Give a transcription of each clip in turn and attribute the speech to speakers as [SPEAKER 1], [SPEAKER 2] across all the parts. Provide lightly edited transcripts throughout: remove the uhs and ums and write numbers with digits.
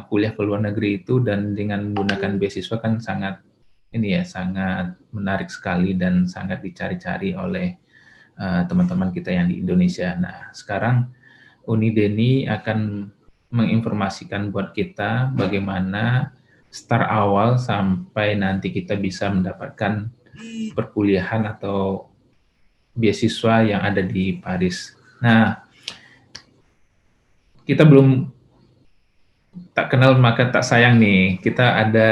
[SPEAKER 1] kuliah ke luar negeri itu, dan dengan menggunakan beasiswa kan sangat sangat menarik sekali dan sangat dicari-cari oleh teman-teman kita yang di Indonesia. Nah, sekarang Unideni akan menginformasikan buat kita bagaimana start awal sampai nanti kita bisa mendapatkan perkuliahan atau beasiswa yang ada di Paris. Nah, kita belum tak kenal maka tak sayang nih. Kita ada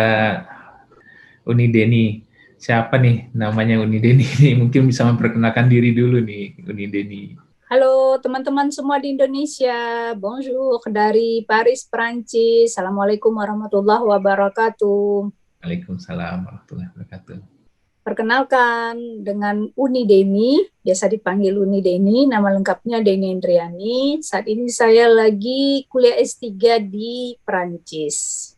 [SPEAKER 1] Unideni. Siapa nih namanya Unideni? Mungkin bisa memperkenalkan diri dulu nih, Unideni.
[SPEAKER 2] Halo teman-teman semua di Indonesia, bonjour dari Paris, Prancis. Assalamualaikum warahmatullahi wabarakatuh.
[SPEAKER 1] Waalaikumsalam warahmatullahi wabarakatuh.
[SPEAKER 2] Perkenalkan dengan Uni Deni, biasa dipanggil Uni Deni, nama lengkapnya Deni Indriani. Saat ini saya lagi kuliah S3 di Prancis.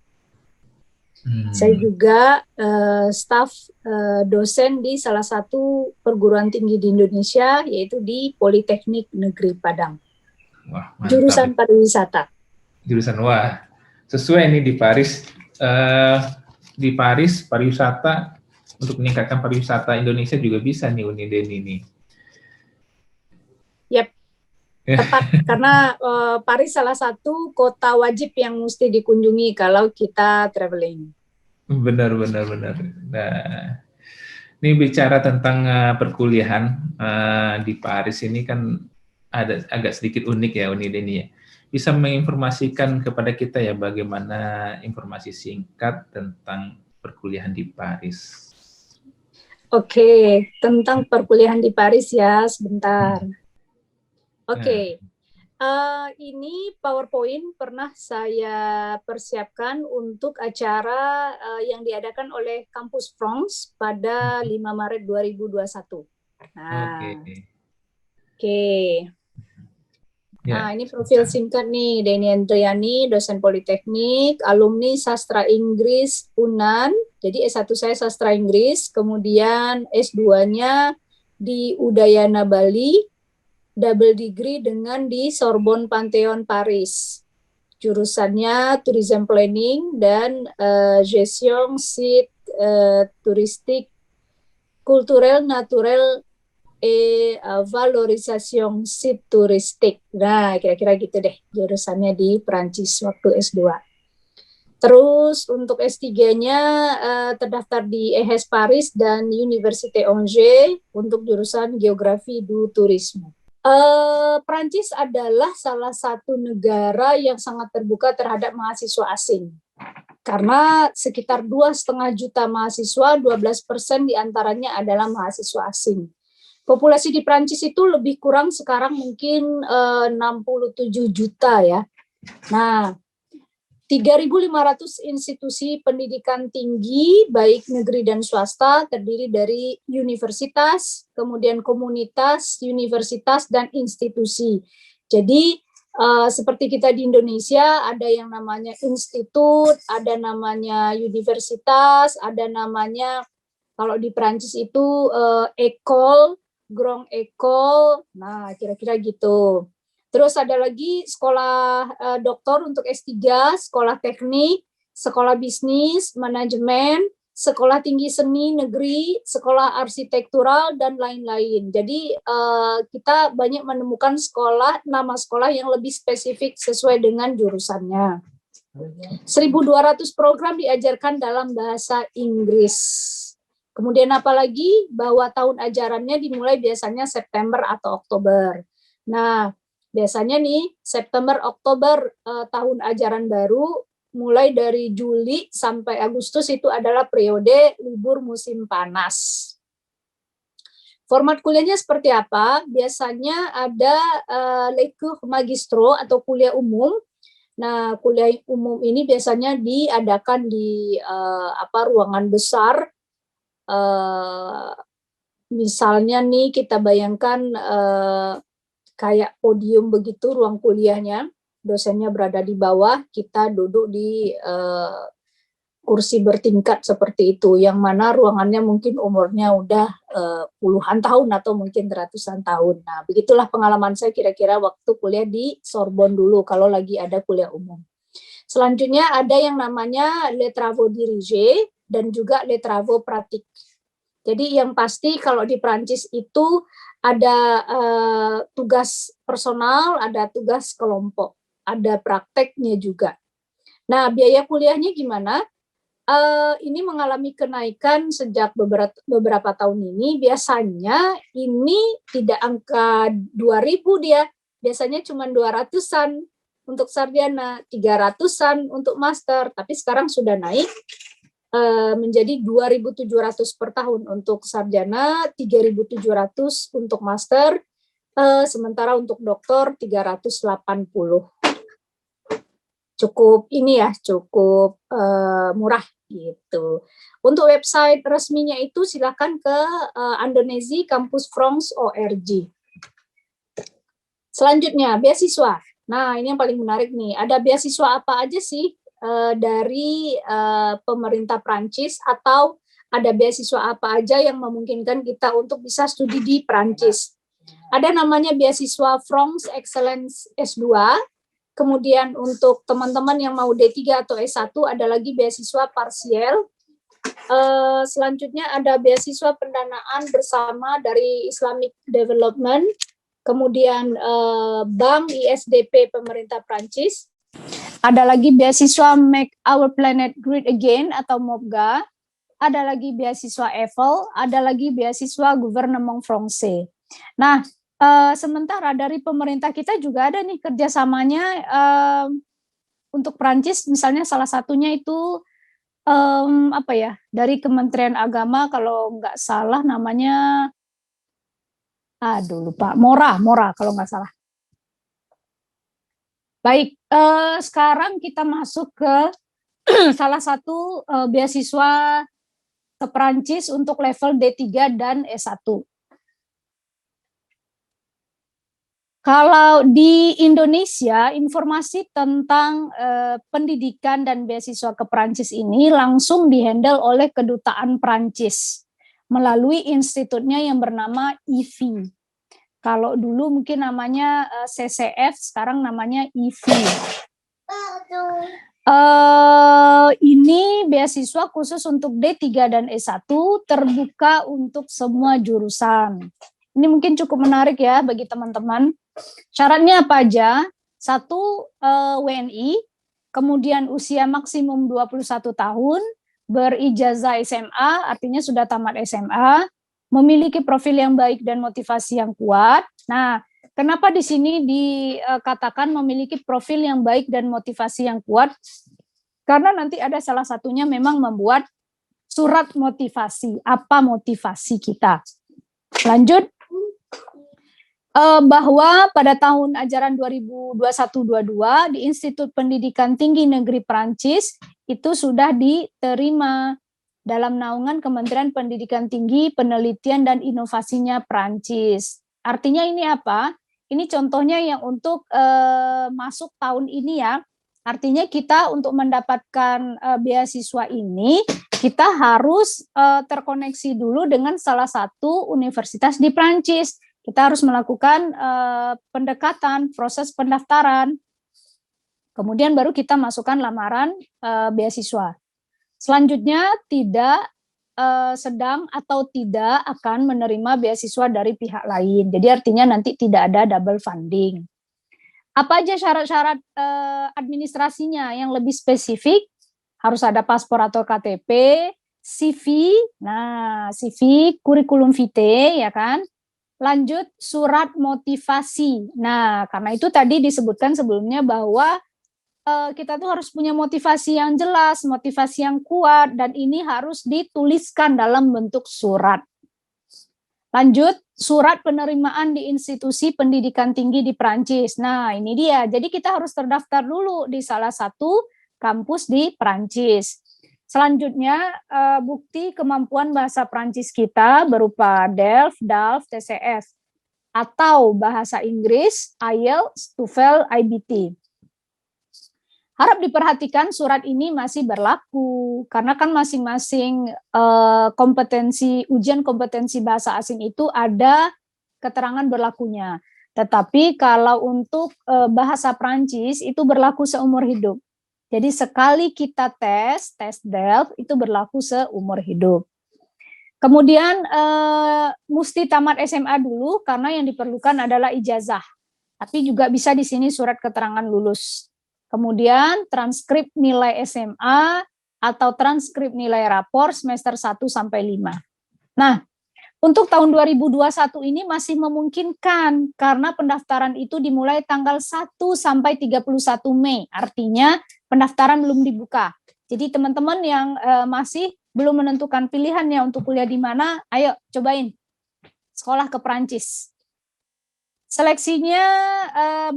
[SPEAKER 2] Saya juga staf dosen di salah satu perguruan tinggi di Indonesia, yaitu di Politeknik Negeri Padang.
[SPEAKER 1] Wah, mantap.
[SPEAKER 2] Jurusan pariwisata.
[SPEAKER 1] Jurusan, wah, sesuai ini di Paris. Di Paris pariwisata, untuk meningkatkan pariwisata Indonesia juga bisa nih Uniden ini.
[SPEAKER 2] Yap, tepat. Karena Paris salah satu kota wajib yang mesti dikunjungi kalau kita traveling.
[SPEAKER 1] Benar. Nah, ini bicara tentang perkuliahan di Paris ini kan ada agak sedikit unik ya Uniden ya. Bisa menginformasikan kepada kita ya bagaimana informasi singkat tentang perkuliahan di Paris.
[SPEAKER 2] Oke, tentang perkuliahan di Paris ya, sebentar. Oke, ini PowerPoint pernah saya persiapkan untuk acara yang diadakan oleh Campus France pada 5 Maret 2021. Nah, oke. Nah, ini profil singkat nih, Deni Indriani, dosen Politeknik, alumni Sastra Inggris UNAN, jadi S1 saya Sastra Inggris, kemudian S2-nya di Udayana Bali, double degree dengan di Sorbonne Panthéon Paris. Jurusannya Tourism Planning dan Gestion Site Touristique Culturel Naturel valorisation site touristique. Nah, kira-kira gitu deh jurusannya di Perancis waktu S2. Terus untuk S3-nya terdaftar di EHESS Paris dan Université Angers untuk jurusan Geografi du Tourisme. Perancis adalah salah satu negara yang sangat terbuka terhadap mahasiswa asing. Karena sekitar 2,5 juta mahasiswa, 12% diantaranya adalah mahasiswa asing. Populasi di Prancis itu lebih kurang sekarang mungkin 67 juta ya. Nah, 3.500 institusi pendidikan tinggi, baik negeri dan swasta, terdiri dari universitas, kemudian komunitas, universitas, dan institusi. Jadi, seperti kita di Indonesia, ada yang namanya institut, ada namanya universitas, ada namanya, kalau di Prancis itu école, Grand École, nah kira-kira gitu. Terus ada lagi sekolah doktor untuk S3, sekolah teknik, sekolah bisnis, manajemen, sekolah tinggi seni negeri, sekolah arsitektural, dan lain-lain. Jadi kita banyak menemukan nama sekolah yang lebih spesifik sesuai dengan jurusannya. 1.200 program diajarkan dalam bahasa Inggris. Kemudian apalagi bahwa tahun ajarannya dimulai biasanya September atau Oktober. Nah, biasanya nih September, Oktober tahun ajaran baru, mulai dari Juli sampai Agustus itu adalah periode libur musim panas. Format kuliahnya seperti apa? Biasanya ada les cours magistro atau kuliah umum. Nah, kuliah umum ini biasanya diadakan di ruangan besar. Misalnya nih kita bayangkan kayak podium begitu ruang kuliahnya, dosennya berada di bawah, kita duduk di kursi bertingkat seperti itu, yang mana ruangannya mungkin umurnya udah puluhan tahun atau mungkin ratusan tahun. Nah, begitulah pengalaman saya kira-kira waktu kuliah di Sorbonne dulu kalau lagi ada kuliah umum. Selanjutnya ada yang namanya les travaux dirigés dan juga les travaux pratiques. Jadi yang pasti kalau di Prancis itu ada tugas personal, ada tugas kelompok, ada prakteknya juga. Nah, biaya kuliahnya gimana? Ini mengalami kenaikan sejak beberapa tahun ini. Biasanya ini tidak angka 2.000 dia, biasanya cuma 200-an untuk sarjana, 300-an untuk master, tapi sekarang sudah naik menjadi 2.700 per tahun untuk sarjana, 3.700 untuk master, sementara untuk doktor 380. Cukup ini ya, cukup murah gitu. Untuk website resminya itu silakan ke Indonesia Campus France ORG. Selanjutnya beasiswa. Nah, ini yang paling menarik nih. Ada beasiswa apa aja sih dari pemerintah Prancis, atau ada beasiswa apa aja yang memungkinkan kita untuk bisa studi di Prancis? Ada namanya beasiswa France Excellence S2. Kemudian untuk teman-teman yang mau D3 atau S1 ada lagi beasiswa parsial. Selanjutnya ada beasiswa pendanaan bersama dari Islamic Development, kemudian Bank ISDP pemerintah Prancis. Ada lagi beasiswa Make Our Planet Great Again atau MOPGA. Ada lagi beasiswa EFL, ada lagi beasiswa Gouvernement Français. Nah, sementara dari pemerintah kita juga ada nih kerjasamanya untuk Prancis, misalnya salah satunya itu apa ya, dari Kementerian Agama, kalau nggak salah namanya, lupa, Mora kalau nggak salah. Baik, sekarang kita masuk ke salah satu beasiswa ke Prancis untuk level D3 dan S1. Kalau di Indonesia, informasi tentang pendidikan dan beasiswa ke Prancis ini langsung dihandle oleh Kedutaan Prancis melalui institutnya yang bernama IFI. Kalau dulu mungkin namanya CCF, sekarang namanya IFI. Ini beasiswa khusus untuk D3 dan S1, terbuka untuk semua jurusan. Ini mungkin cukup menarik ya bagi teman-teman. Syaratnya apa aja? 1, WNI, kemudian usia maksimum 21 tahun, berijazah SMA, artinya sudah tamat SMA, memiliki profil yang baik dan motivasi yang kuat. Nah, kenapa di sini dikatakan memiliki profil yang baik dan motivasi yang kuat? Karena nanti ada salah satunya memang membuat surat motivasi. Apa motivasi kita? Lanjut. Bahwa pada tahun ajaran 2021-22 di Institut Pendidikan Tinggi Negeri Prancis itu sudah diterima dalam naungan Kementerian Pendidikan Tinggi, Penelitian dan Inovasinya Prancis. Artinya ini apa? Ini contohnya yang untuk masuk tahun ini ya. Artinya kita untuk mendapatkan beasiswa ini, kita harus terkoneksi dulu dengan salah satu universitas di Prancis. Kita harus melakukan pendekatan, proses pendaftaran. Kemudian baru kita masukkan lamaran beasiswa. Selanjutnya tidak sedang atau tidak akan menerima beasiswa dari pihak lain. Jadi artinya nanti tidak ada double funding. Apa aja syarat-syarat administrasinya yang lebih spesifik? Harus ada paspor atau KTP, CV, nah CV, kurikulum vitae, ya kan? Lanjut surat motivasi. Nah, karena itu tadi disebutkan sebelumnya bahwa kita tuh harus punya motivasi yang jelas, motivasi yang kuat, dan ini harus dituliskan dalam bentuk surat. Lanjut, surat penerimaan di institusi pendidikan tinggi di Prancis. Nah, ini dia. Jadi kita harus terdaftar dulu di salah satu kampus di Prancis. Selanjutnya, bukti kemampuan bahasa Prancis kita berupa DELF, DALF, TCF, atau bahasa Inggris, IELTS, TOEFL, IBT. Harap diperhatikan surat ini masih berlaku, karena kan masing-masing ujian kompetensi bahasa asing itu ada keterangan berlakunya. Tetapi kalau untuk bahasa Prancis itu berlaku seumur hidup. Jadi sekali kita tes DELF itu berlaku seumur hidup. Kemudian mesti tamat SMA dulu karena yang diperlukan adalah ijazah. Tapi juga bisa di sini surat keterangan lulus. Kemudian transkrip nilai SMA atau transkrip nilai rapor semester 1 sampai 5. Nah, untuk tahun 2021 ini masih memungkinkan karena pendaftaran itu dimulai tanggal 1 sampai 31 Mei. Artinya pendaftaran belum dibuka. Jadi teman-teman yang masih belum menentukan pilihannya untuk kuliah di mana, ayo cobain sekolah ke Perancis. Seleksinya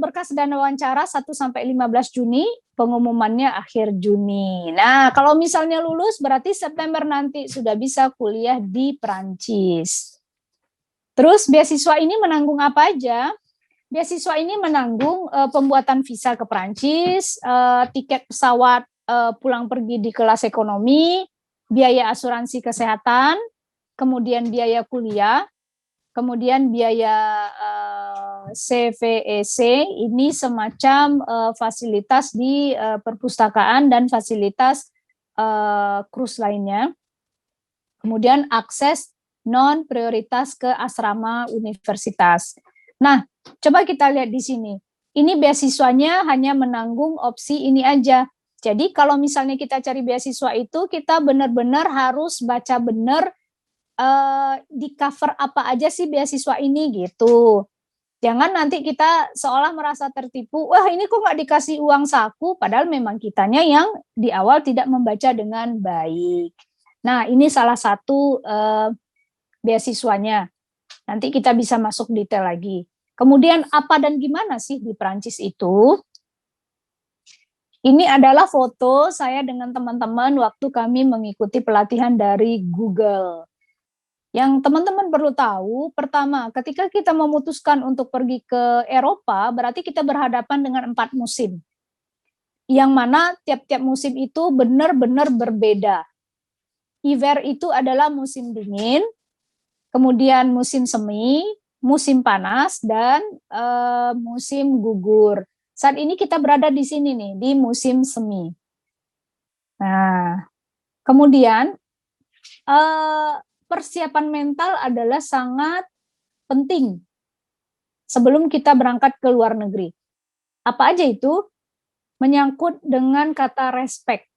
[SPEAKER 2] berkas dan wawancara 1 sampai 15 Juni, pengumumannya akhir Juni. Nah, kalau misalnya lulus berarti September nanti sudah bisa kuliah di Perancis. Terus beasiswa ini menanggung apa aja? Beasiswa ini menanggung pembuatan visa ke Perancis, tiket pesawat pulang pergi di kelas ekonomi, biaya asuransi kesehatan, kemudian biaya kuliah, kemudian biaya CVEC, ini semacam fasilitas di perpustakaan dan fasilitas krus lainnya. Kemudian akses non prioritas ke asrama universitas. Nah, coba kita lihat di sini. Ini beasiswanya hanya menanggung opsi ini aja. Jadi kalau misalnya kita cari beasiswa itu, kita benar-benar harus baca benar di cover apa aja sih beasiswa ini gitu. Jangan nanti kita seolah merasa tertipu, wah ini kok nggak dikasih uang saku, padahal memang kitanya yang di awal tidak membaca dengan baik. Nah, ini salah satu beasiswanya. Nanti kita bisa masuk detail lagi. Kemudian apa dan gimana sih di Perancis itu? Ini adalah foto saya dengan teman-teman waktu kami mengikuti pelatihan dari Google. Yang teman-teman perlu tahu, pertama, ketika kita memutuskan untuk pergi ke Eropa, berarti kita berhadapan dengan 4 musim. Yang mana tiap-tiap musim itu benar-benar berbeda. Hiver itu adalah musim dingin, kemudian musim semi, musim panas, dan musim gugur. Saat ini kita berada di sini nih, di musim semi. Nah, kemudian persiapan mental adalah sangat penting sebelum kita berangkat ke luar negeri. Apa aja itu? Menyangkut dengan kata respect,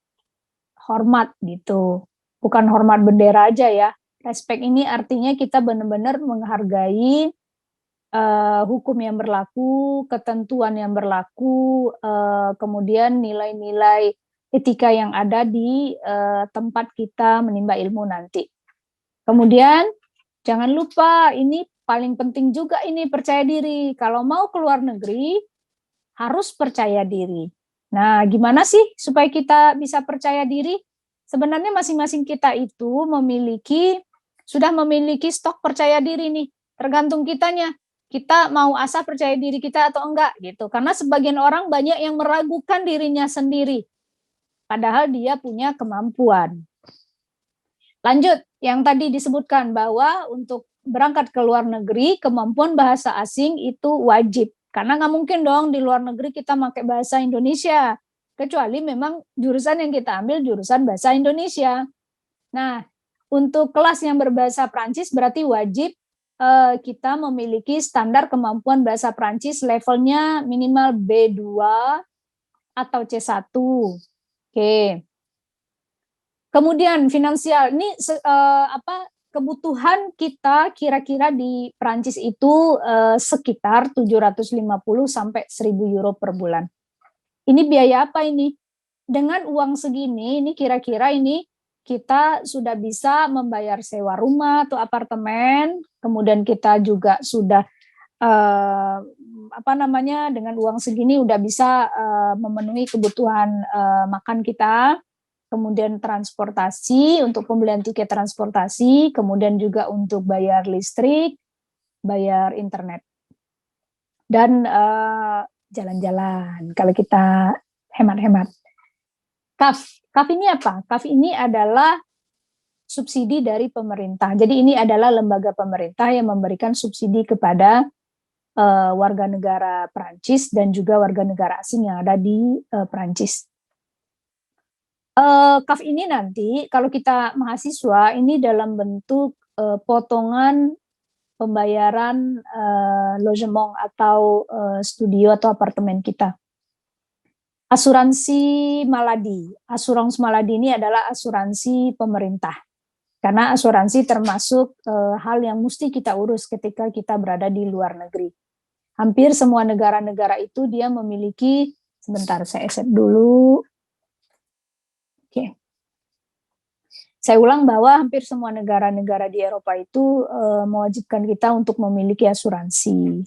[SPEAKER 2] hormat gitu. Bukan hormat bendera aja ya. Respect ini artinya kita benar-benar menghargai hukum yang berlaku, ketentuan yang berlaku, kemudian nilai-nilai etika yang ada di tempat kita menimba ilmu nanti. Kemudian jangan lupa, ini paling penting juga ini, percaya diri. Kalau mau keluar negeri harus percaya diri. Nah, gimana sih supaya kita bisa percaya diri? Sebenarnya masing-masing kita itu sudah memiliki stok percaya diri nih. Tergantung kitanya. Kita mau asah percaya diri kita atau enggak gitu. Karena sebagian orang banyak yang meragukan dirinya sendiri. Padahal dia punya kemampuan. Lanjut, yang tadi disebutkan bahwa untuk berangkat ke luar negeri, kemampuan bahasa asing itu wajib. Karena nggak mungkin dong di luar negeri kita pakai bahasa Indonesia. Kecuali memang jurusan yang kita ambil jurusan bahasa Indonesia. Nah, untuk kelas yang berbahasa Prancis berarti wajib kita memiliki standar kemampuan bahasa Prancis levelnya minimal B2 atau C1. Oke. Kemudian finansial, ini kebutuhan kita kira-kira di Prancis itu sekitar 750 sampai 1.000 euro per bulan. Ini biaya apa ini? Dengan uang segini, ini kira-kira ini kita sudah bisa membayar sewa rumah atau apartemen, kemudian kita juga sudah dengan uang segini udah bisa memenuhi kebutuhan makan kita, kemudian transportasi untuk pembelian tiket transportasi, kemudian juga untuk bayar listrik, bayar internet, dan jalan-jalan kalau kita hemat-hemat. KAF ini apa? KAF ini adalah subsidi dari pemerintah. Jadi ini adalah lembaga pemerintah yang memberikan subsidi kepada warga negara Perancis dan juga warga negara asing yang ada di Perancis. KAF ini nanti kalau kita mahasiswa ini dalam bentuk potongan pembayaran logement atau studio atau apartemen kita. Asuransi maladi. Asuransi maladi ini adalah asuransi pemerintah. Karena asuransi termasuk hal yang mesti kita urus ketika kita berada di luar negeri. Hampir semua negara-negara itu dia memiliki, sebentar saya set dulu. Oke. Saya ulang bahwa hampir semua negara-negara di Eropa itu mewajibkan kita untuk memiliki asuransi.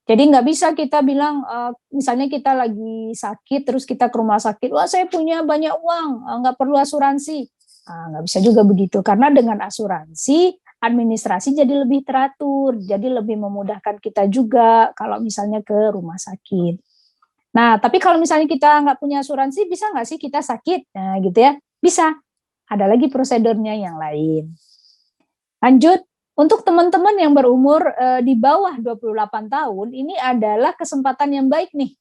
[SPEAKER 2] Jadi nggak bisa kita bilang, misalnya kita lagi sakit, terus kita ke rumah sakit, wah saya punya banyak uang, nggak perlu asuransi. Nggak bisa juga begitu, karena dengan asuransi, administrasi jadi lebih teratur, jadi lebih memudahkan kita juga kalau misalnya ke rumah sakit. Nah, tapi kalau misalnya kita nggak punya asuransi, bisa nggak sih kita sakit? Nah, gitu ya, bisa. Ada lagi prosedurnya yang lain. Lanjut. Untuk teman-teman yang berumur di bawah 28 tahun, ini adalah kesempatan yang baik nih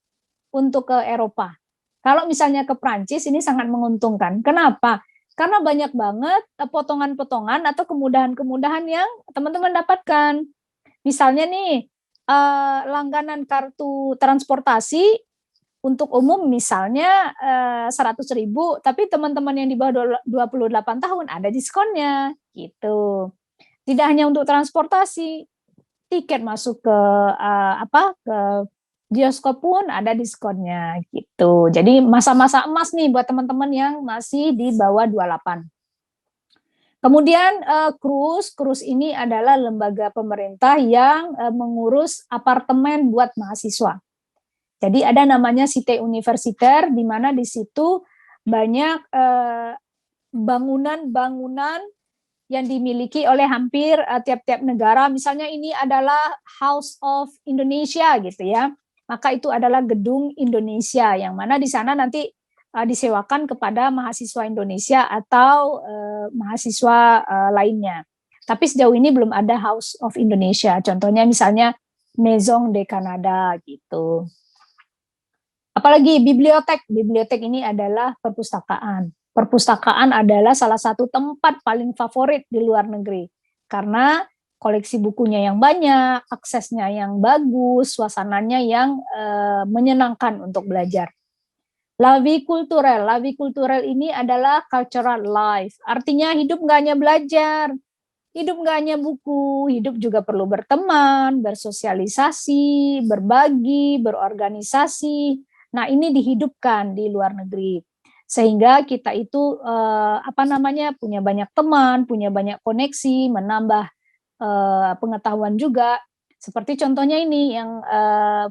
[SPEAKER 2] untuk ke Eropa. Kalau misalnya ke Prancis, ini sangat menguntungkan. Kenapa? Karena banyak banget potongan-potongan atau kemudahan-kemudahan yang teman-teman dapatkan. Misalnya nih, langganan kartu transportasi untuk umum misalnya 100.000, tapi teman-teman yang di bawah 28 tahun ada diskonnya, gitu. Tidak hanya untuk transportasi, tiket masuk ke ke bioskop pun ada diskonnya gitu. Jadi masa-masa emas nih buat teman-teman yang masih di bawah 28. Kemudian KRUS ini adalah lembaga pemerintah yang mengurus apartemen buat mahasiswa. Jadi ada namanya Cité Universitaire, di mana di situ banyak bangunan-bangunan yang dimiliki oleh hampir tiap-tiap negara. Misalnya ini adalah House of Indonesia gitu ya. Maka itu adalah gedung Indonesia, yang mana di sana nanti disewakan kepada mahasiswa Indonesia atau mahasiswa lainnya. Tapi sejauh ini belum ada House of Indonesia. Contohnya misalnya Maison de Canada gitu. Apalagi bibliotek. Bibliotek ini adalah perpustakaan. Perpustakaan adalah salah satu tempat paling favorit di luar negeri. Karena koleksi bukunya yang banyak, aksesnya yang bagus, suasananya yang menyenangkan untuk belajar. La vie culturelle. La vie culturelle ini adalah cultural life. Artinya hidup nggak hanya belajar, hidup nggak hanya buku, hidup juga perlu berteman, bersosialisasi, berbagi, berorganisasi. Nah, ini dihidupkan di luar negeri. Sehingga kita itu punya banyak teman, punya banyak koneksi, menambah pengetahuan juga. Seperti contohnya ini yang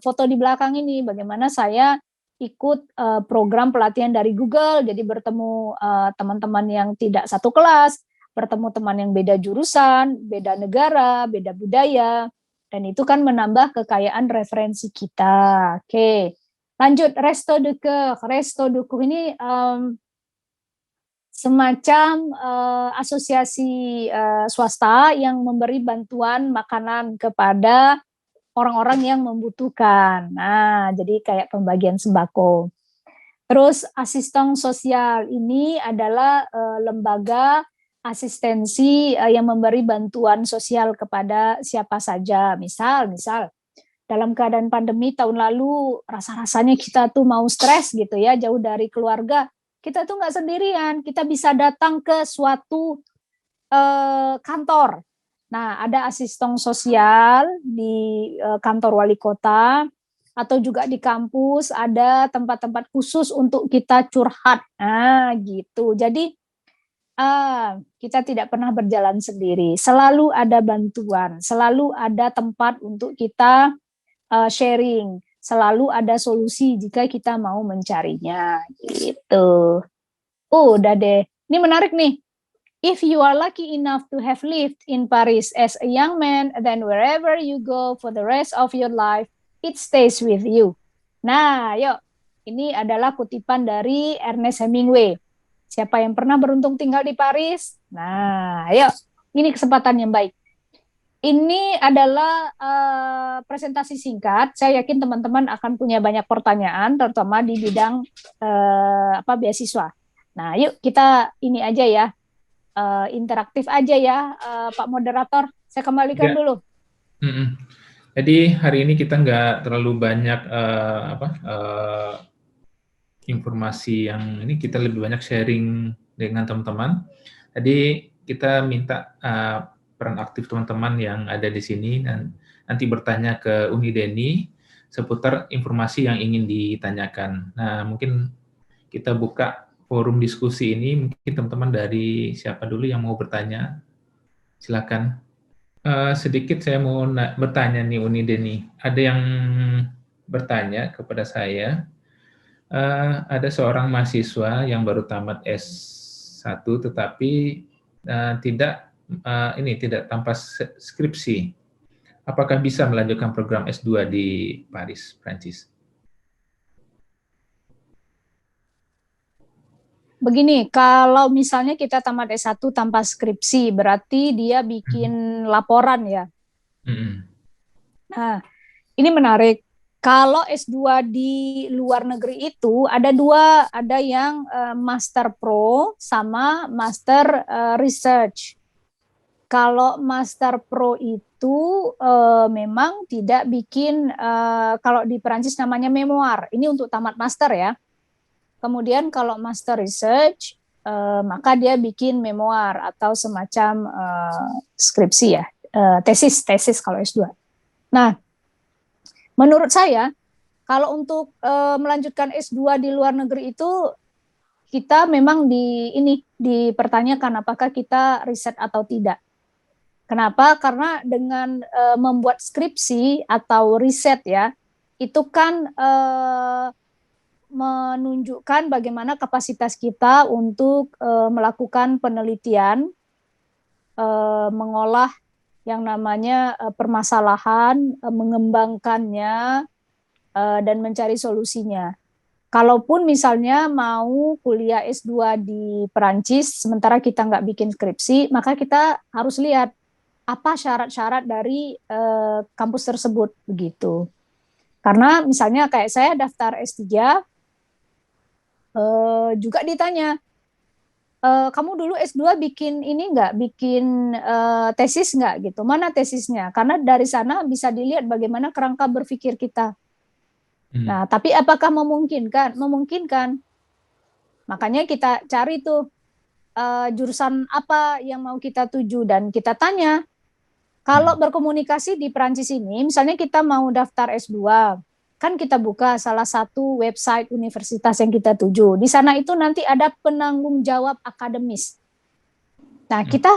[SPEAKER 2] foto di belakang ini, bagaimana saya ikut program pelatihan dari Google, jadi bertemu teman-teman yang tidak satu kelas, bertemu teman yang beda jurusan, beda negara, beda budaya, dan itu kan menambah kekayaan referensi kita. Oke. Lanjut, Resto de Coeur. Resto de Coeur ini semacam asosiasi swasta yang memberi bantuan makanan kepada orang-orang yang membutuhkan. Nah, jadi kayak pembagian sembako. Terus asisten sosial ini adalah lembaga asistensi yang memberi bantuan sosial kepada siapa saja. Misal dalam keadaan pandemi tahun lalu, rasa-rasanya kita tuh mau stres gitu ya, jauh dari keluarga. Kita tuh nggak sendirian, kita bisa datang ke suatu kantor. Nah, ada asisten sosial di kantor wali kota, atau juga di kampus, ada tempat-tempat khusus untuk kita curhat. Nah, gitu. Jadi, kita tidak pernah berjalan sendiri. Selalu ada bantuan, selalu ada tempat untuk kita sharing, selalu ada solusi jika kita mau mencarinya, gitu. Udah deh, ini menarik nih. If you are lucky enough to have lived in Paris as a young man, then wherever you go for the rest of your life, it stays with you. Nah, yuk, ini adalah kutipan dari Ernest Hemingway. Siapa yang pernah beruntung tinggal di Paris? Nah, yuk, ini kesempatan yang baik. Ini adalah presentasi singkat. Saya yakin teman-teman akan punya banyak pertanyaan, terutama di bidang beasiswa. Nah, yuk kita ini aja ya, interaktif aja ya, Pak Moderator. Saya kembalikan
[SPEAKER 1] Ya.
[SPEAKER 2] dulu.
[SPEAKER 1] Jadi hari ini kita nggak terlalu banyak informasi yang ini, kita lebih banyak sharing dengan teman-teman. Jadi kita minta peran aktif teman-teman yang ada di sini dan nanti bertanya ke Uni Deni seputar informasi yang ingin ditanyakan. Nah, mungkin kita buka forum diskusi ini. Mungkin teman-teman dari siapa dulu yang mau bertanya? Silakan. Sedikit saya mau bertanya nih Uni Deni. Ada yang bertanya kepada saya. Ada seorang mahasiswa yang baru tamat S1 tetapi tidak tanpa skripsi. Apakah bisa melanjutkan program S2 di Paris, Prancis?
[SPEAKER 2] Begini, kalau misalnya kita tamat S1 tanpa skripsi, berarti dia bikin laporan ya. Nah, ini menarik. Kalau S2 di luar negeri itu ada yang Master Pro sama Master Research. Kalau Master Pro itu memang tidak bikin, kalau di Perancis namanya memoir. Ini untuk tamat master ya. Kemudian kalau Master Research, maka dia bikin memoir atau semacam skripsi ya, tesis kalau S2. Nah, menurut saya, kalau untuk melanjutkan S2 di luar negeri itu, kita memang dipertanyakan apakah kita riset atau tidak. Kenapa? Karena dengan membuat skripsi atau riset ya, itu kan menunjukkan bagaimana kapasitas kita untuk melakukan penelitian, mengolah yang namanya permasalahan, mengembangkannya, dan mencari solusinya. Kalaupun misalnya mau kuliah S2 di Perancis, sementara kita nggak bikin skripsi, maka kita harus lihat apa syarat-syarat dari kampus tersebut, begitu. Karena misalnya kayak saya daftar S3, juga ditanya, kamu dulu S2 bikin ini nggak, bikin tesis nggak gitu, mana tesisnya? Karena dari sana bisa dilihat bagaimana kerangka berpikir kita. Nah, tapi apakah memungkinkan? Memungkinkan. Makanya kita cari tuh jurusan apa yang mau kita tuju dan kita tanya. Kalau berkomunikasi di Perancis ini, misalnya kita mau daftar S2, kan kita buka salah satu website universitas yang kita tuju. Di sana itu nanti ada penanggung jawab akademis. Nah, kita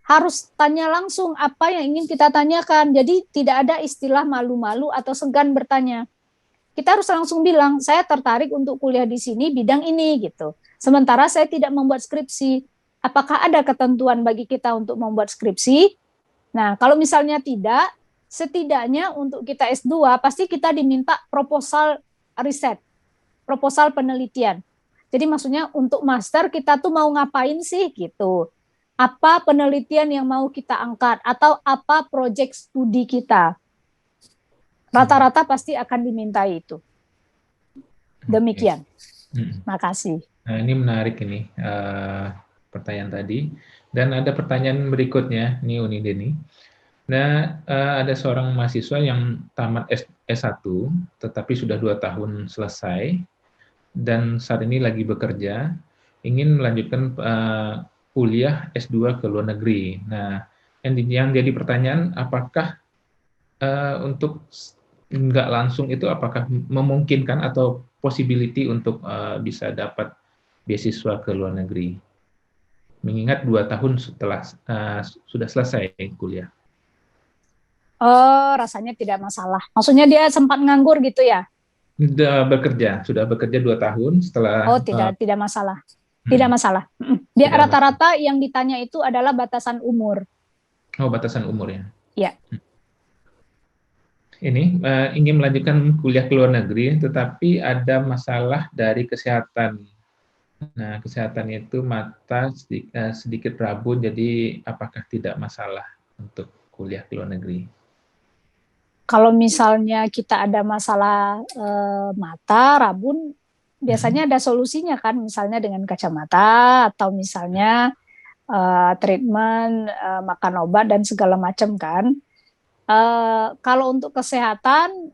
[SPEAKER 2] harus tanya langsung apa yang ingin kita tanyakan. Jadi tidak ada istilah malu-malu atau segan bertanya. Kita harus langsung bilang, saya tertarik untuk kuliah di sini bidang ini gitu. Sementara saya tidak membuat skripsi. Apakah ada ketentuan bagi kita untuk membuat skripsi? Nah, kalau misalnya tidak, setidaknya untuk kita S2 pasti kita diminta proposal riset, proposal penelitian. Jadi maksudnya untuk master kita tuh mau ngapain sih gitu. Apa penelitian yang mau kita angkat atau apa proyek studi kita. Rata-rata pasti akan dimintai itu. Demikian. Makasih.
[SPEAKER 1] Nah, ini menarik ini pertanyaan tadi. Dan ada pertanyaan berikutnya, nih Uni Deni. Nah, ada seorang mahasiswa yang tamat S1, tetapi sudah 2 tahun selesai, dan saat ini lagi bekerja, ingin melanjutkan kuliah S2 ke luar negeri. Nah, yang jadi pertanyaan, apakah untuk nggak langsung itu apakah memungkinkan atau possibility untuk bisa dapat beasiswa ke luar negeri? Mengingat 2 tahun setelah sudah selesai kuliah.
[SPEAKER 2] Oh, rasanya tidak masalah. Maksudnya dia sempat nganggur gitu ya?
[SPEAKER 1] Sudah bekerja 2 tahun setelah.
[SPEAKER 2] Oh, tidak masalah. Tidak masalah. Dia rata-rata yang ditanya itu adalah batasan umur.
[SPEAKER 1] Oh, batasan umur ya.
[SPEAKER 2] Ya.
[SPEAKER 1] Ini ingin melanjutkan kuliah ke luar negeri, tetapi ada masalah dari kesehatan. Nah, kesehatan itu mata sedikit rabun, jadi apakah tidak masalah untuk kuliah ke luar negeri?
[SPEAKER 2] Kalau misalnya kita ada masalah mata rabun, biasanya ada solusinya kan, misalnya dengan kacamata atau misalnya treatment, makan obat dan segala macam kan. Kalau untuk kesehatan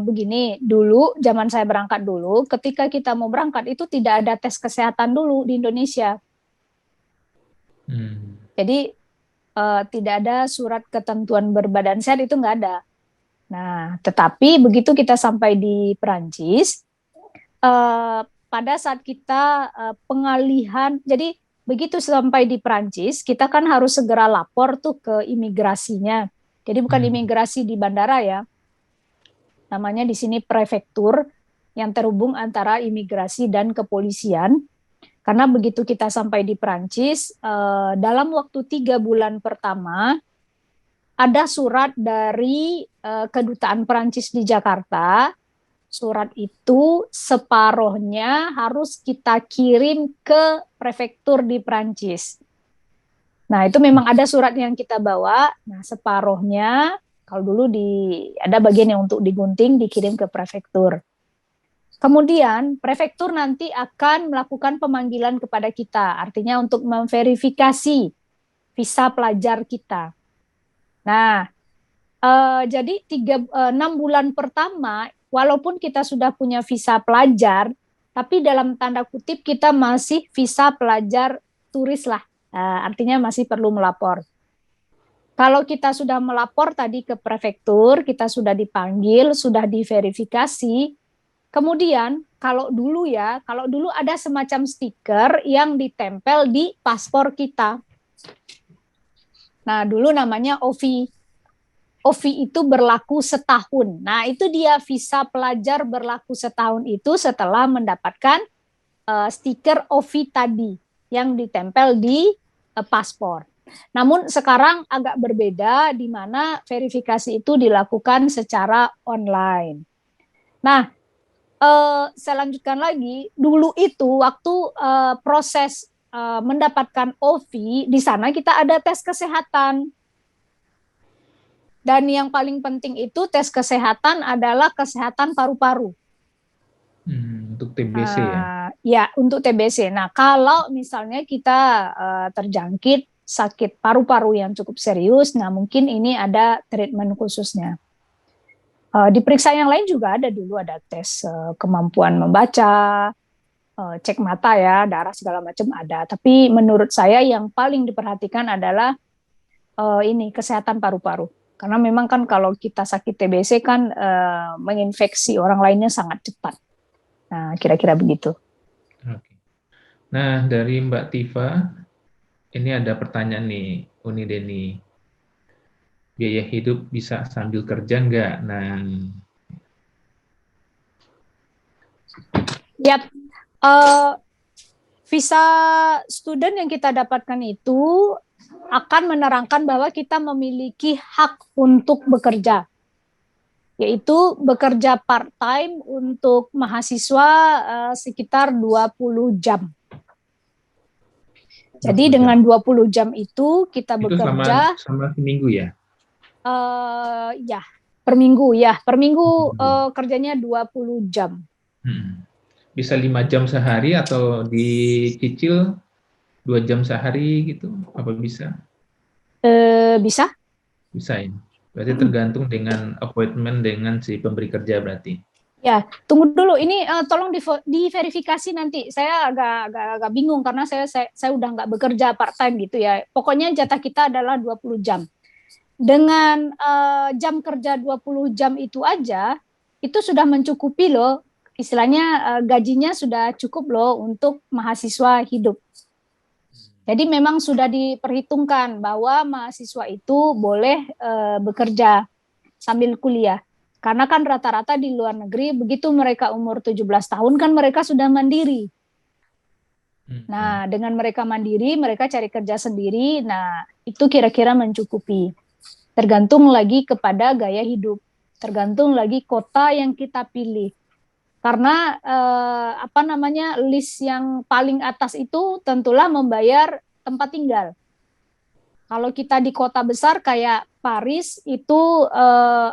[SPEAKER 2] begini, dulu zaman saya berangkat dulu, ketika kita mau berangkat itu tidak ada tes kesehatan dulu di Indonesia. Jadi tidak ada surat ketentuan berbadan sehat, itu nggak ada. Nah, tetapi begitu kita sampai di Perancis, pada saat kita pengalihan, jadi begitu sampai di Perancis, kita kan harus segera lapor tuh ke imigrasinya. Jadi bukan imigrasi di bandara ya, namanya di sini prefektur yang terhubung antara imigrasi dan kepolisian. Karena begitu kita sampai di Perancis, dalam waktu 3 bulan pertama, ada surat dari Kedutaan Perancis di Jakarta. Surat itu separohnya harus kita kirim ke prefektur di Perancis. Nah, itu memang ada surat yang kita bawa. Nah, separohnya, kalau dulu ada bagian yang untuk digunting, dikirim ke prefektur. Kemudian, prefektur nanti akan melakukan pemanggilan kepada kita, artinya untuk memverifikasi visa pelajar kita. Nah, jadi 6 bulan pertama, walaupun kita sudah punya visa pelajar, tapi dalam tanda kutip kita masih visa pelajar turis lah. Artinya masih perlu melapor. Kalau kita sudah melapor tadi ke prefektur, kita sudah dipanggil, sudah diverifikasi, kemudian kalau dulu ada semacam stiker yang ditempel di paspor kita. Nah, dulu namanya OVI. OVI itu berlaku setahun. Nah, itu dia visa pelajar berlaku setahun itu setelah mendapatkan stiker OVI tadi yang ditempel di paspor. Namun sekarang agak berbeda di mana verifikasi itu dilakukan secara online. Nah, saya lanjutkan lagi. Dulu itu waktu proses mendapatkan OVI, di sana kita ada tes kesehatan. Dan yang paling penting itu tes kesehatan adalah kesehatan paru-paru.
[SPEAKER 1] Untuk TBC ya?
[SPEAKER 2] Ya, untuk TBC. Nah, kalau misalnya kita terjangkit sakit paru-paru yang cukup serius, nah mungkin ini ada treatment khususnya. Diperiksa yang lain juga ada dulu, ada tes kemampuan membaca, cek mata ya, darah segala macam ada. Tapi menurut saya yang paling diperhatikan adalah ini kesehatan paru-paru. Karena memang kan kalau kita sakit TBC kan menginfeksi orang lainnya sangat cepat. Nah, kira-kira begitu.
[SPEAKER 1] Oke. Nah, dari Mbak Tifa, ini ada pertanyaan nih, Uni Deni. Biaya hidup bisa sambil kerja nggak? Nah,
[SPEAKER 2] Yap. Visa student yang kita dapatkan itu akan menerangkan bahwa kita memiliki hak untuk bekerja, yaitu bekerja part-time untuk mahasiswa sekitar 20 jam. Jadi dengan 20 jam itu kita bekerja
[SPEAKER 1] selama seminggu ya?
[SPEAKER 2] Ya, per minggu ya. Per minggu kerjanya 20 jam.
[SPEAKER 1] Bisa 5 jam sehari atau dicicil 2 jam sehari gitu? Apa bisa?
[SPEAKER 2] Bisa.
[SPEAKER 1] Bisa ya? Berarti tergantung dengan appointment dengan si pemberi kerja berarti.
[SPEAKER 2] Ya, tunggu dulu. Ini tolong diverifikasi nanti. Saya agak bingung karena saya udah nggak bekerja part time gitu ya. Pokoknya jatah kita adalah 20 jam. Dengan jam kerja 20 jam itu aja, itu sudah mencukupi loh. Istilahnya gajinya sudah cukup loh untuk mahasiswa hidup. Jadi memang sudah diperhitungkan bahwa mahasiswa itu boleh bekerja sambil kuliah. Karena kan rata-rata di luar negeri, begitu mereka umur 17 tahun kan mereka sudah mandiri. Nah, dengan mereka mandiri, mereka cari kerja sendiri, nah itu kira-kira mencukupi. Tergantung lagi kepada gaya hidup, tergantung lagi kota yang kita pilih. Karena list yang paling atas itu tentulah membayar tempat tinggal. Kalau kita di kota besar kayak Paris itu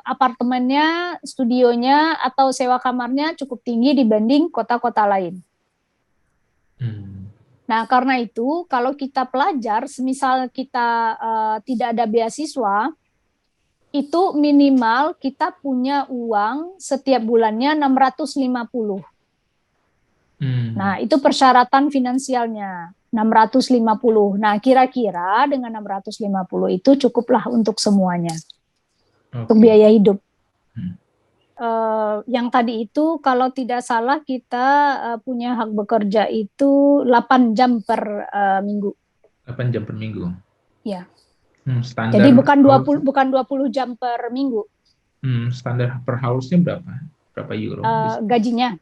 [SPEAKER 2] apartemennya, studionya atau sewa kamarnya cukup tinggi dibanding kota-kota lain. Nah, karena itu kalau kita pelajar, semisal kita tidak ada beasiswa, itu minimal kita punya uang setiap bulannya 650. Nah, itu persyaratan finansialnya. 650. Nah, kira-kira dengan 650 itu cukuplah untuk semuanya. Untuk biaya hidup. Yang tadi itu kalau tidak salah kita punya hak bekerja itu 8 jam per minggu.
[SPEAKER 1] 8 jam per minggu.
[SPEAKER 2] Ya.
[SPEAKER 1] Standar
[SPEAKER 2] jadi bukan 20 jam per minggu.
[SPEAKER 1] Standar per house-nya berapa? Berapa euro?
[SPEAKER 2] Gajinya.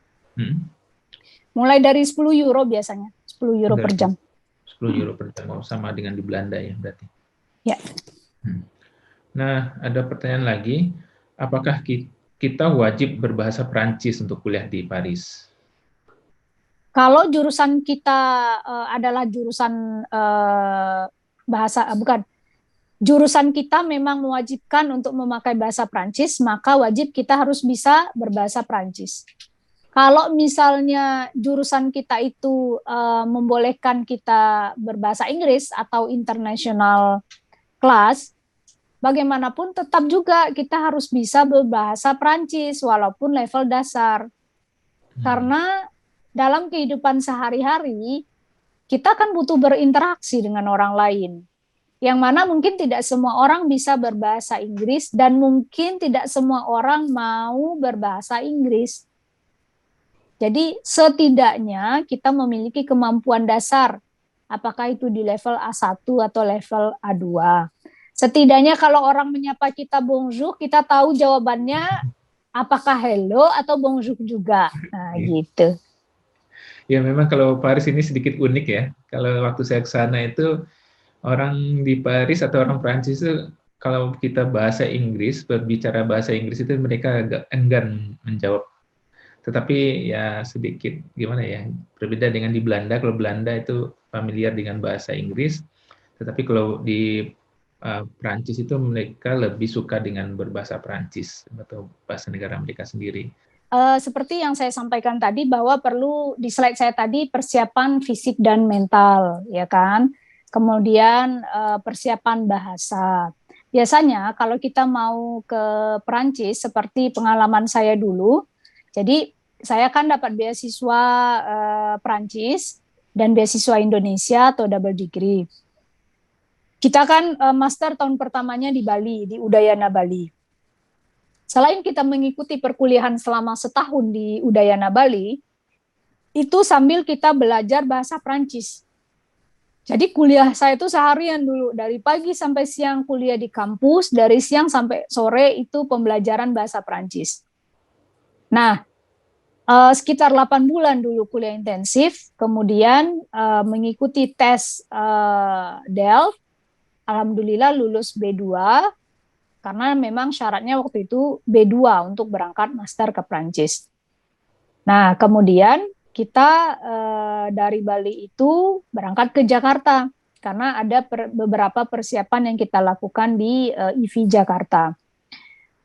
[SPEAKER 2] Mulai dari 10 euro biasanya. 10 euro per jam.
[SPEAKER 1] 10 euro per jam, sama dengan di Belanda ya berarti.
[SPEAKER 2] Ya.
[SPEAKER 1] Nah, ada pertanyaan lagi, apakah kita wajib berbahasa Prancis untuk kuliah di Paris?
[SPEAKER 2] Kalau jurusan kita adalah jurusan jurusan kita memang mewajibkan untuk memakai bahasa Prancis, maka wajib kita harus bisa berbahasa Prancis. Kalau misalnya jurusan kita itu membolehkan kita berbahasa Inggris atau international class, bagaimanapun tetap juga kita harus bisa berbahasa Prancis walaupun level dasar. Karena dalam kehidupan sehari-hari kita kan butuh berinteraksi dengan orang lain. Yang mana mungkin tidak semua orang bisa berbahasa Inggris dan mungkin tidak semua orang mau berbahasa Inggris. Jadi setidaknya kita memiliki kemampuan dasar, apakah itu di level A1 atau level A2. Setidaknya kalau orang menyapa kita bonjour, kita tahu jawabannya apakah hello atau bonjour juga. Nah, gitu.
[SPEAKER 1] Ya memang kalau Paris ini sedikit unik ya. Kalau waktu saya ke sana itu, orang di Paris atau orang Prancis itu kalau kita bahasa Inggris, berbicara bahasa Inggris itu mereka agak enggan menjawab. Tetapi ya sedikit gimana ya, berbeda dengan di Belanda. Kalau Belanda itu familiar dengan bahasa Inggris, tetapi kalau di Prancis itu mereka lebih suka dengan berbahasa Prancis atau bahasa negara mereka sendiri.
[SPEAKER 2] Seperti yang saya sampaikan tadi bahwa perlu di slide saya tadi persiapan fisik dan mental, ya kan? Kemudian persiapan bahasa. Biasanya kalau kita mau ke Prancis seperti pengalaman saya dulu, jadi saya kan dapat beasiswa Prancis dan beasiswa Indonesia atau double degree. Kita kan master tahun pertamanya di Bali, di Udayana Bali. Selain kita mengikuti perkuliahan selama setahun di Udayana Bali, itu sambil kita belajar bahasa Prancis. Jadi kuliah saya itu seharian dulu, dari pagi sampai siang kuliah di kampus, dari siang sampai sore itu pembelajaran bahasa Prancis. Nah, sekitar 8 bulan dulu kuliah intensif, kemudian mengikuti tes DELF, alhamdulillah lulus B2, karena memang syaratnya waktu itu B2 untuk berangkat master ke Prancis. Nah, kemudian kita dari Bali itu berangkat ke Jakarta, karena ada beberapa persiapan yang kita lakukan di IV Jakarta.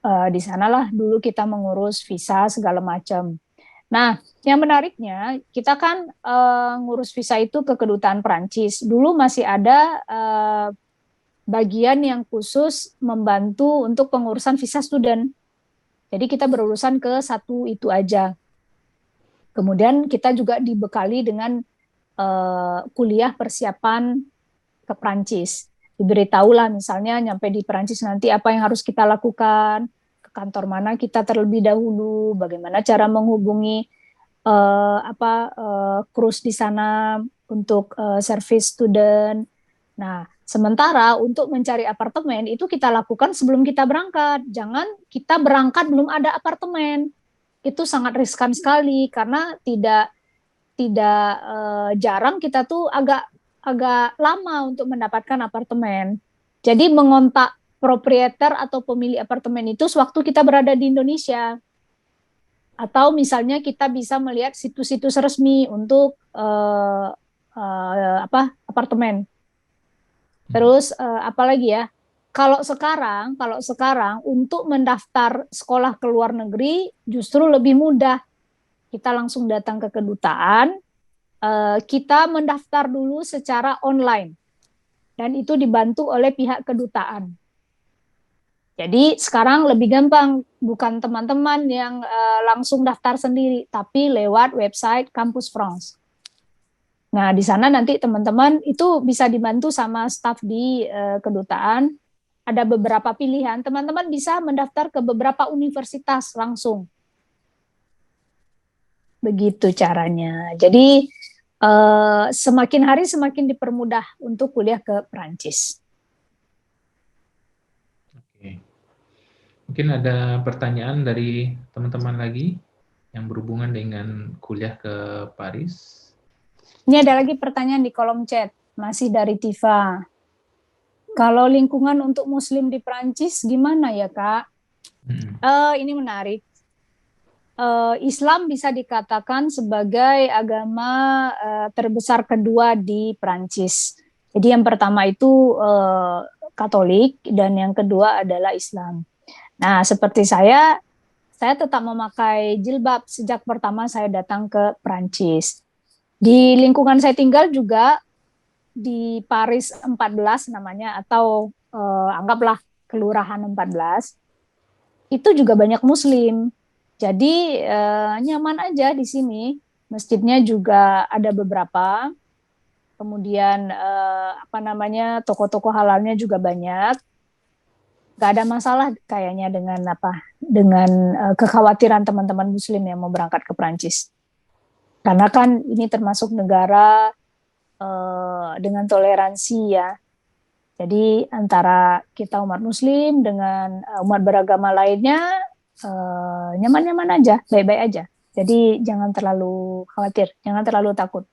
[SPEAKER 2] Di sanalah dulu kita mengurus visa segala macam. Nah, yang menariknya, kita kan ngurus visa itu ke kedutaan Prancis. Dulu masih ada bagian yang khusus membantu untuk pengurusan visa student. Jadi kita berurusan ke satu itu aja. Kemudian kita juga dibekali dengan kuliah persiapan ke Prancis. Diberitahulah misalnya nyampe di Prancis nanti apa yang harus kita lakukan, ke kantor mana kita terlebih dahulu, bagaimana cara menghubungi cruise di sana untuk service student. Nah, sementara untuk mencari apartemen itu kita lakukan sebelum kita berangkat. Jangan kita berangkat belum ada apartemen. Itu sangat riskan sekali karena tidak jarang kita tuh agak lama untuk mendapatkan apartemen. Jadi mengontak proprietor atau pemilik apartemen itu sewaktu kita berada di Indonesia. Atau misalnya kita bisa melihat situs-situs resmi untuk apartemen. Terus apalagi ya? Kalau sekarang untuk mendaftar sekolah ke luar negeri justru lebih mudah. Kita langsung datang ke kedutaan, kita mendaftar dulu secara online, dan itu dibantu oleh pihak kedutaan. Jadi sekarang lebih gampang, bukan teman-teman yang langsung daftar sendiri, tapi lewat website Campus France. Nah, di sana nanti teman-teman itu bisa dibantu sama staf di kedutaan. Ada beberapa pilihan, teman-teman bisa mendaftar ke beberapa universitas langsung. Begitu caranya. Jadi semakin hari semakin dipermudah untuk kuliah ke Perancis.
[SPEAKER 1] Oke. Mungkin ada pertanyaan dari teman-teman lagi yang berhubungan dengan kuliah ke Paris.
[SPEAKER 2] Ini ada lagi pertanyaan di kolom chat, masih dari Tifa. Kalau lingkungan untuk Muslim di Perancis gimana ya, Kak? Ini menarik. Islam bisa dikatakan sebagai agama terbesar kedua di Perancis. Jadi yang pertama itu Katolik dan yang kedua adalah Islam. Nah, seperti saya tetap memakai jilbab sejak pertama saya datang ke Perancis. Di lingkungan saya tinggal juga di Paris 14 namanya, atau anggaplah Kelurahan 14, itu juga banyak Muslim. Jadi nyaman aja di sini. Masjidnya juga ada beberapa. Kemudian toko-toko halalnya juga banyak. Gak ada masalah kayaknya dengan kekhawatiran teman-teman Muslim yang mau berangkat ke Perancis. Karena kan ini termasuk negara dengan toleransi ya. Jadi antara kita umat Muslim dengan umat beragama lainnya nyaman-nyaman aja, baik-baik aja. Jadi jangan terlalu khawatir, jangan terlalu takut.